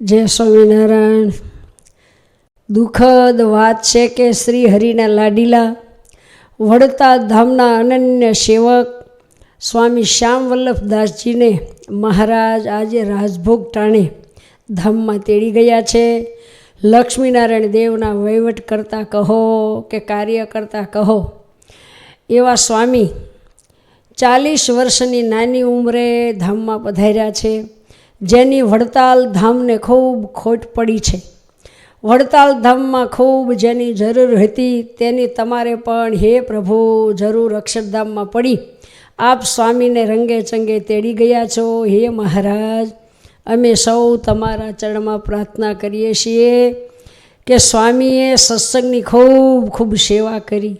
જય સ્વામિનારાયણ. દુઃખદ વાત છે કે શ્રી હરિના લાડીલા વડતાલ ધામના અનન્ય સેવક સ્વામી શ્યામ વલ્લભદાસજીને મહારાજ આજે રાજભોગ ટાણે ધામમાં તેડી ગયા છે. લક્ષ્મીનારાયણ દેવના વહીવટ કરતા કહો કે કાર્ય કરતા કહો એવા સ્વામી 40 વર્ષની નાની ઉંમરે ધામમાં પધાર્યા છે, જેની વડતાલ ધામને ખૂબ ખોટ પડી છે. વડતાલ ધામમાં ખૂબ જેની જરૂર હતી તેની તમારે પણ હે પ્રભુ જરૂર અક્ષરધામમાં પડી. આપ સ્વામીને રંગે ચંગે તેડી ગયા છો. હે મહારાજ, અમે સૌ તમારા ચરણમાં પ્રાર્થના કરીએ છીએ કે સ્વામીએ સત્સંગની ખૂબ ખૂબ સેવા કરી,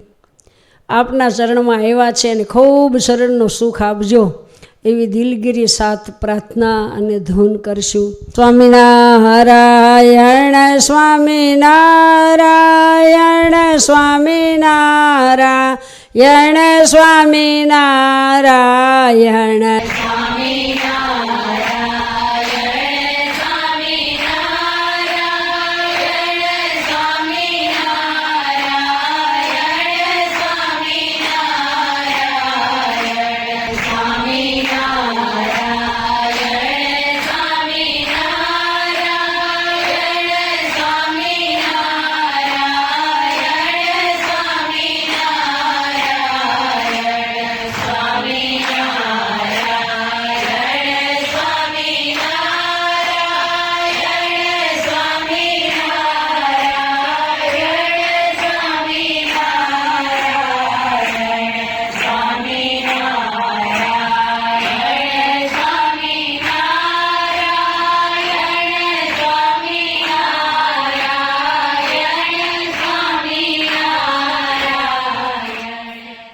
આપના ચરણમાં આવ્યા છે અને ખૂબ શરણનું સુખ આપજો એવી દિલગીરી સાથ પ્રાર્થના અને ધૂન કરશું. સ્વામિનારાયણ સ્વામિનારાયણ સ્વામિનારાયણ સ્વામિનારાયણ સ્વામિનારાયણ.